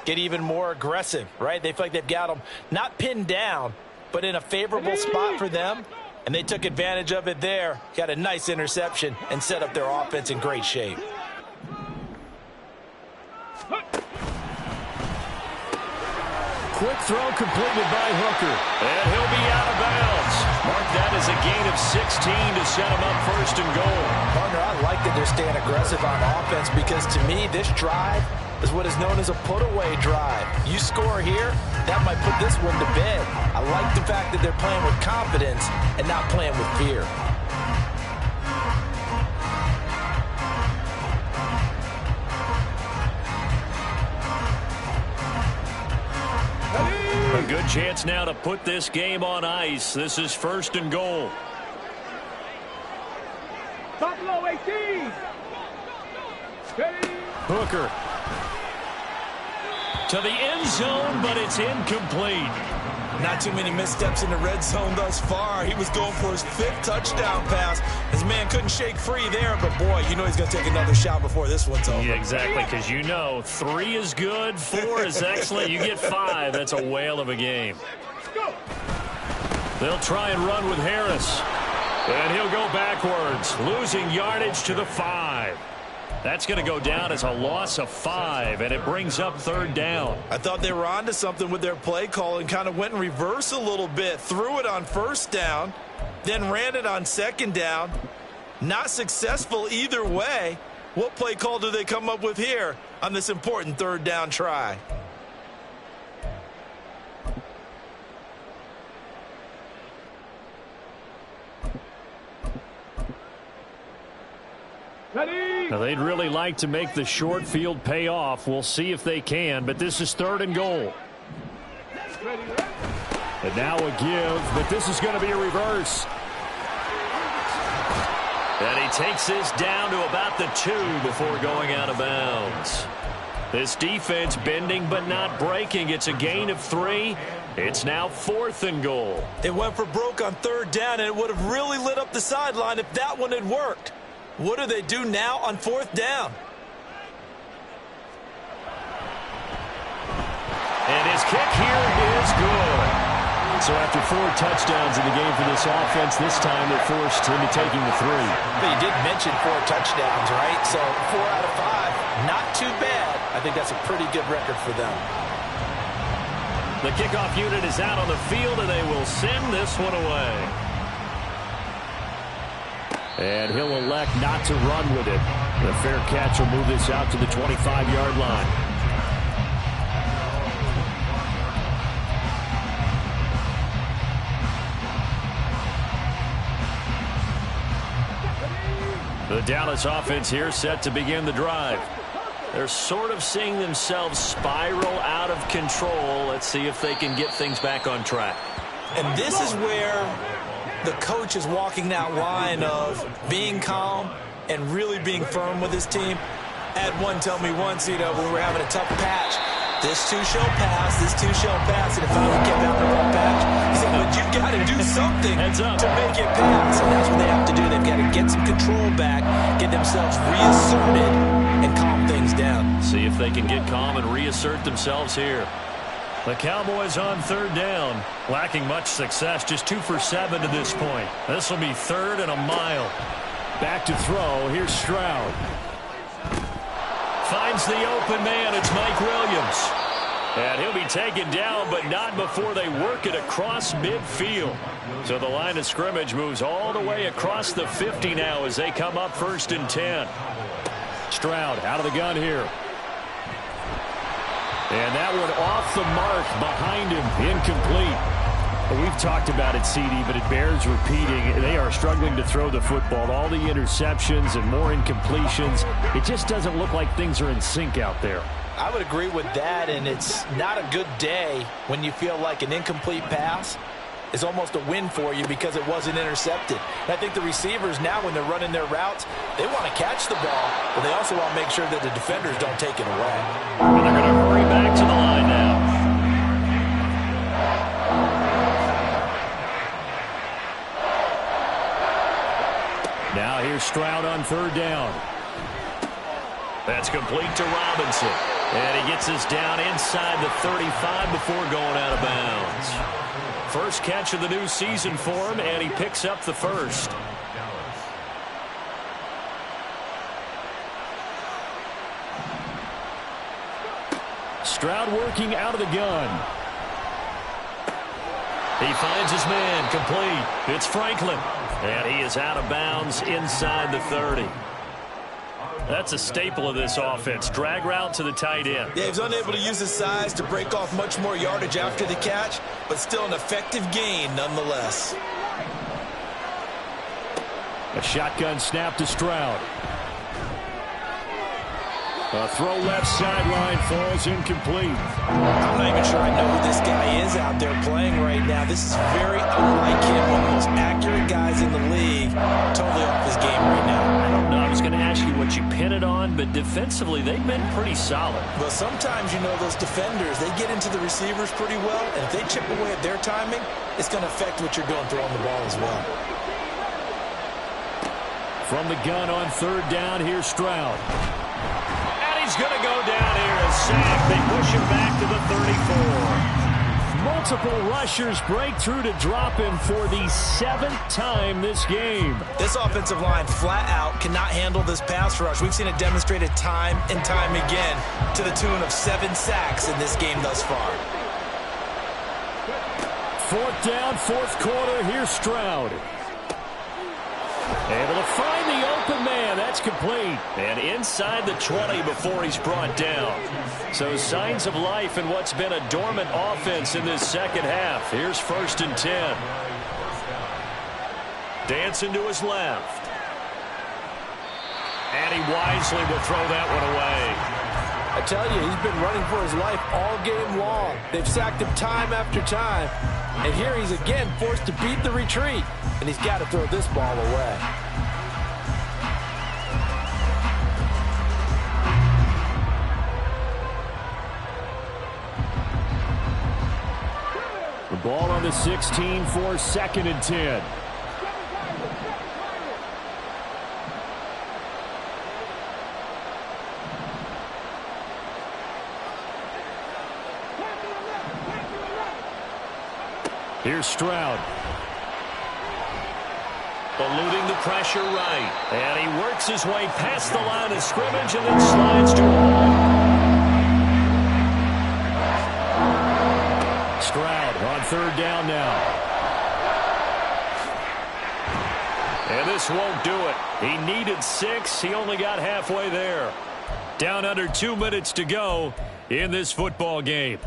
get even more aggressive, right? They feel like they've got them not pinned down, but in a favorable spot for them, and they took advantage of it there, got a nice interception, and set up their offense in great shape. Quick throw completed by Hooker, and he'll be out of bounds. Mark that as a gain of 16 to set him up 1st and goal. Partner, I like that they're staying aggressive on offense, because to me, this drive is what is known as a put-away drive. You score here, that might put this one to bed. I like the fact that they're playing with confidence and not playing with fear. A good chance now to put this game on ice. This is 1st and goal. Buffalo 18. Hooker to the end zone, but it's incomplete. Not too many missteps in the red zone thus far. He was going for his 5th touchdown pass. His man couldn't shake free there, but boy, you know he's going to take another shot before this one's over. Yeah, exactly, because you know 3 is good, 4 is excellent. You get 5, that's a whale of a game. They'll try and run with Harris. And he'll go backwards, losing yardage to the 5. That's going to go down as a loss of 5, and it brings up 3rd down. I thought they were onto something with their play call and kind of went in reverse a little bit. Threw it on 1st down, then ran it on 2nd down. Not successful either way. What play call do they come up with here on this important 3rd down try? Now, they'd really like to make the short field pay off. We'll see if they can, but this is 3rd and goal. And now a give, but this is going to be a reverse. And he takes this down to about the 2 before going out of bounds. This defense bending but not breaking. It's a gain of 3. It's now 4th and goal. It went for broke on 3rd down, and it would have really lit up the sideline if that one had worked. What do they do now on 4th down? And his kick here is good. So after 4 touchdowns in the game for this offense, this time they're forced into taking the 3. But you did mention 4 touchdowns, right? So 4 out of 5, not too bad. I think that's a pretty good record for them. The kickoff unit is out on the field, and they will send this one away. And he'll elect not to run with it. The fair catch will move this out to the 25-yard line. The Dallas offense here set to begin the drive. They're sort of seeing themselves spiral out of control. Let's see if they can get things back on track. And this is where the coach is walking that line of being calm and really being firm with his team. I had one tell me once, when we were having a tough patch, this too shall pass, this too shall pass, and it finally kept having a rough patch. He said, but you've got to do something to make it pass, and that's what they have to do. They've got to get some control back, get themselves reasserted, and calm things down. See if they can get calm and reassert themselves here. The Cowboys on 3rd down, lacking much success, just 2 for 7 to this point. This will be 3rd and a mile. Back to throw, here's Stroud. Finds the open man, it's Mike Williams. And he'll be taken down, but not before they work it across midfield. So the line of scrimmage moves all the way across the 50 now as they come up 1st and 10. Stroud out of the gun here. And that one off the mark behind him, incomplete. We've talked about it, CD, but it bears repeating. They are struggling to throw the football. All the interceptions and more incompletions. It just doesn't look like things are in sync out there. I would agree with that, and it's not a good day when you feel like an incomplete pass is almost a win for you because it wasn't intercepted. And I think the receivers now, when they're running their routes, they want to catch the ball, but they also want to make sure that the defenders don't take it away. And they're going to hurry back to the line now. Now here's Stroud on 3rd down. That's complete to Robinson. And he gets us down inside the 35 before going out of bounds. First catch of the new season for him, and he picks up the 1st. Stroud working out of the gun. He finds his man, complete. It's Franklin. And he is out of bounds inside the 30. That's a staple of this offense. Drag route to the tight end. Yeah, he's unable to use his size to break off much more yardage after the catch, but still an effective gain nonetheless. A shotgun snap to Stroud. A throw left sideline falls incomplete. I'm not even sure I know who this guy is out there playing right now. This is very unlike him, one of the most accurate guys in the league. Totally off his game right now. I don't know. I was going to ask you what you pin it on, but defensively they've been pretty solid. Well, sometimes, you know, those defenders, they get into the receivers pretty well, and if they chip away at their timing, it's going to affect what you're doing throwing the ball as well. From the gun on third down, here's Stroud. He's going to go down here and sack. They push him back to the 34. Multiple rushers break through to drop him for the 7th time this game. This offensive line flat out cannot handle this pass rush. We've seen it demonstrated time and time again to the tune of 7 sacks in this game thus far. 4th down, 4th quarter. Here's Stroud. Able to find the open man. That's complete. And inside the 20 before he's brought down. So signs of life in what's been a dormant offense in this second half. Here's 1st and 10. Dancing to his left. And he wisely will throw that one away. I tell you, he's been running for his life all game long. They've sacked him time after time. And here he's again forced to beat the retreat. And he's got to throw this ball away. The ball on the 16 for 2nd and 10. Here's Stroud. Eluding the pressure right. And he works his way past the line of scrimmage and then slides to home. Stroud on 3rd down now. And this won't do it. He needed 6. He only got halfway there. Down under 2 minutes to go in this football game.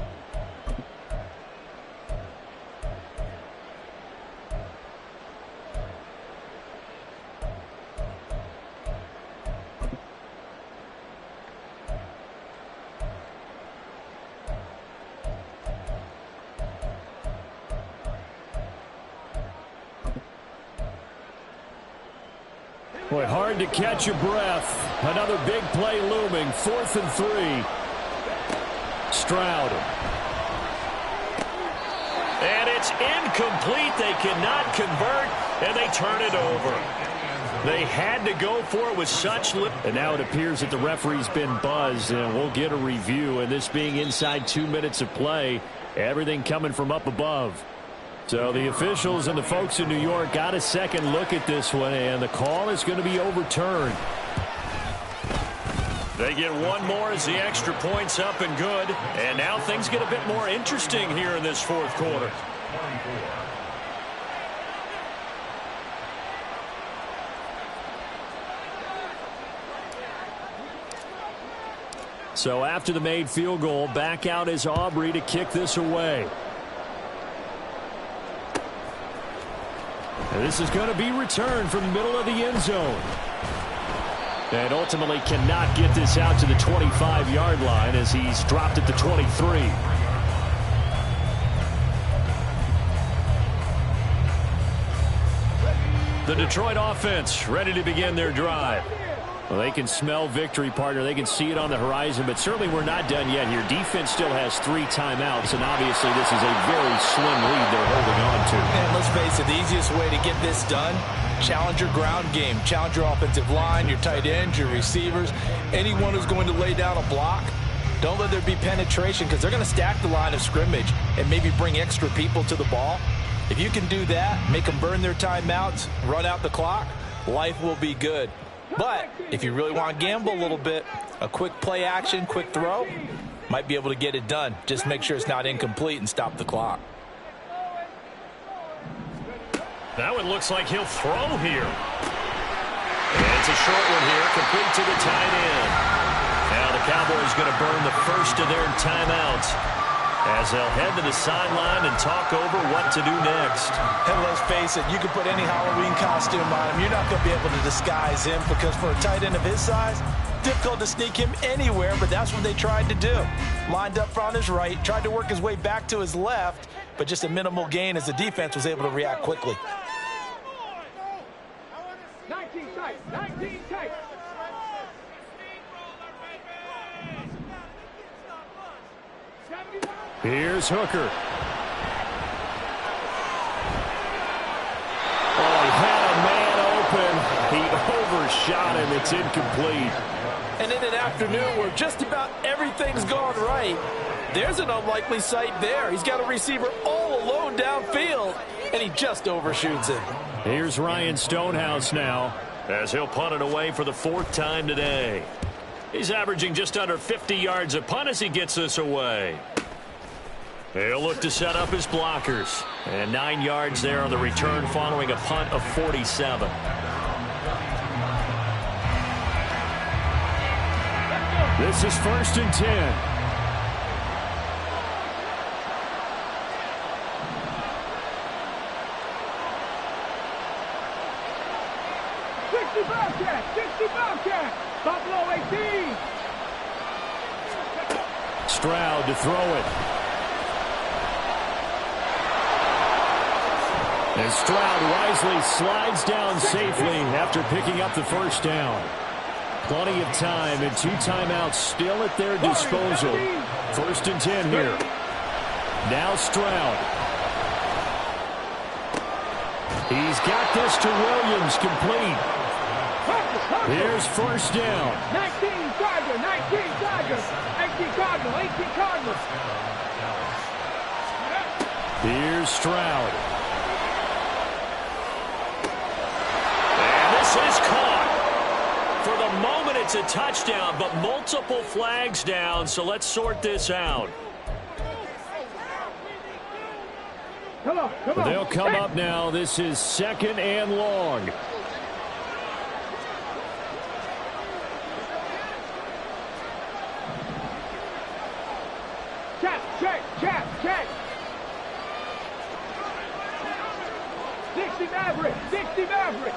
Boy, hard to catch your breath. Another big play looming. 4th and 3. Stroud. And it's incomplete. They cannot convert, and they turn it over. They had to go for it with such... And now it appears that the referee's been buzzed, and we'll get a review. And this being inside 2 minutes of play, everything coming from up above. So the officials and the folks in New York got a second look at this one, and the call is going to be overturned. They get one more as the extra point's up and good. And now things get a bit more interesting here in this 4th quarter. So after the made field goal, back out is Aubrey to kick this away. And this is going to be returned from the middle of the end zone. And ultimately cannot get this out to the 25-yard line as he's dropped at the 23. The Detroit offense ready to begin their drive. Well, they can smell victory, partner. They can see it on the horizon, but certainly we're not done yet here. Defense still has 3 timeouts, and obviously this is a very slim lead they're holding on to. And let's face it, the easiest way to get this done, challenge your ground game. Challenge your offensive line, your tight ends, your receivers, anyone who's going to lay down a block. Don't let there be penetration because they're going to stack the line of scrimmage and maybe bring extra people to the ball. If you can do that, make them burn their timeouts, run out the clock, life will be good. But if you really want to gamble a little bit, a quick play action, quick throw, might be able to get it done. Just make sure it's not incomplete and stop the clock. That one looks like he'll throw here. And It's a short one here, complete to the tight end. Now the Cowboys going to burn the first of their timeouts as they'll head to the sideline and talk over what to do next. And let's face it, you can put any Halloween costume on him. You're not going to be able to disguise him because for a tight end of his size, difficult to sneak him anywhere, but that's what they tried to do. Lined up on his right, tried to work his way back to his left, but just a minimal gain as the defense was able to react quickly. 19 tight, 19 tight. Here's Hooker. Oh, he had a man open. He overshot him. It's incomplete. And in an afternoon where just about everything's gone right, there's an unlikely sight there. He's got a receiver all alone downfield, and he just overshoots it. Here's Ryan Stonehouse now as he'll punt it away for the 4th time today. He's averaging just under 50 yards a punt as he gets this away. He'll look to set up his blockers. And 9 yards there on the return following a punt of 47. This is 1st and 10. Buffalo 18. Stroud to throw it. And Stroud wisely slides down safely after picking up the first down. Plenty of time and 2 timeouts still at their disposal. 1st and 10 here. Now Stroud. He's got this to Williams, complete. Here's 1st down. 19 Chargers, 19 Chargers, 18 Cardinals, 18 Cardinals. Here's Stroud. And this is caught. For the moment, it's a touchdown, but multiple flags down, so let's sort this out. Come on. They'll come up now. This is 2nd and long. Check. 60 Maverick.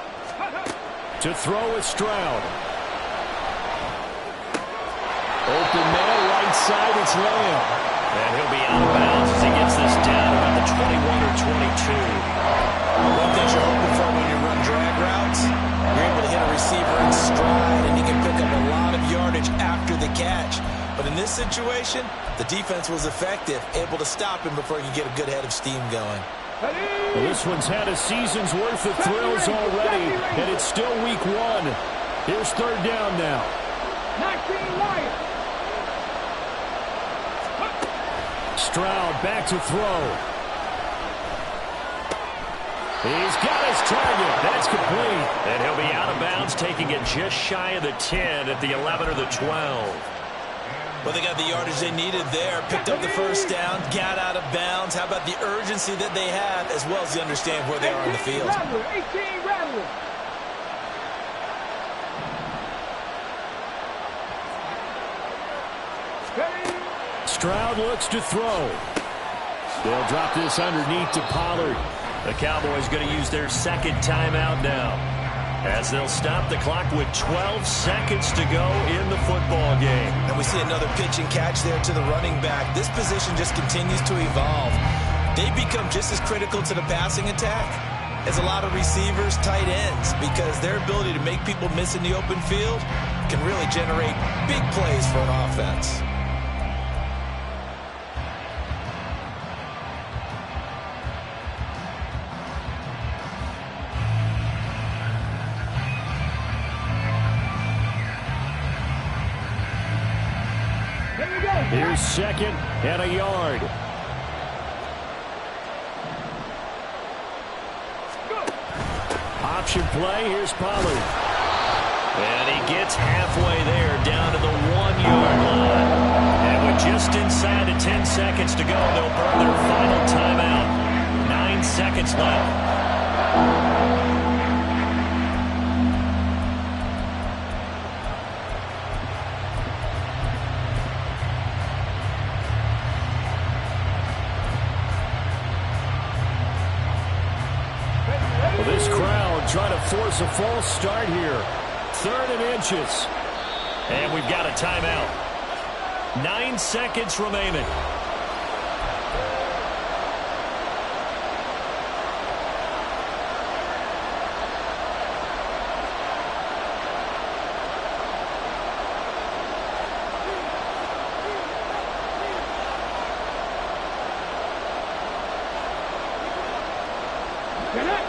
To throw is Stroud. Open man, right side, it's Lamb. And he'll be out of bounds as he gets this down about the 21 or 22. One thing you're hoping for when you run drag routes, you're able to hit a receiver in stride, and he can pick up a lot of yardage after the catch. But in this situation, the defense was effective, able to stop him before he could get a good head of steam going. Well, this one's had a season's worth of thrills already, and it's still week 1. Here's 3rd down now. 19 Lions. Stroud back to throw. He's got his target. That's complete. And he'll be out of bounds, taking it just shy of the 10 at the 11 or the 12. Well, they got the yardage they needed there, picked up the 1st down, got out of bounds. How about the urgency that they have, as well as the understand where they are on the field? 18 Rattler. Stroud looks to throw. They'll drop this underneath to Pollard. The Cowboys going to use their 2nd timeout now, as they'll stop the clock with 12 seconds to go in the football game. And we see another pitch and catch there to the running back. This position just continues to evolve. They become just as critical to the passing attack as a lot of receivers, tight ends, because their ability to make people miss in the open field can really generate big plays for an offense. Here's 2nd and a yard. Option play. Here's Pollard. And he gets halfway there, down to the 1-yard line. And with just inside of 10 seconds to go, they'll burn their final timeout. 9 seconds left. This crowd trying to force a false start here. 3rd and inches. And we've got a timeout. 9 seconds remaining.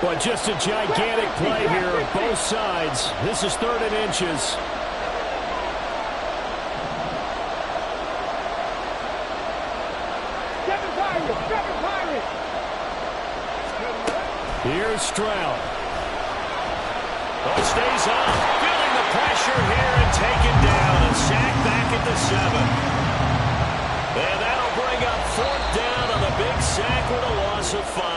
But just a gigantic play here, both sides. This is 3rd and inches. Seven Pirates. Here's Stroud. Oh, stays on. Feeling the pressure here and taken down. A sack back at the 7. And that'll bring up 4th down on the big sack with a loss of 5.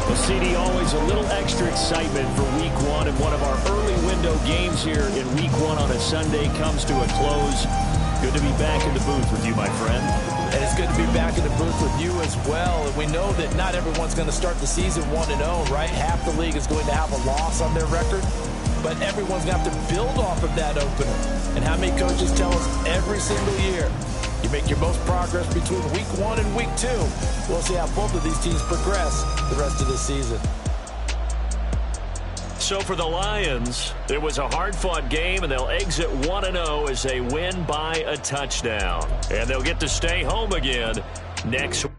Well, CD, always a little extra excitement for Week 1, and one of our early window games here in Week 1 on a Sunday comes to a close. Good to be back in the booth with you, my friend. And it's good to be back in the booth with you as well. And we know that not everyone's going to start the season 1-0, right? Half the league is going to have a loss on their record. But everyone's going to have to build off of that opener. And how many coaches tell us every single year, you make your most progress between Week 1 and Week 2. We'll see how both of these teams progress the rest of the season. So for the Lions, it was a hard-fought game, and they'll exit 1-0 as they win by a touchdown. And they'll get to stay home again next week.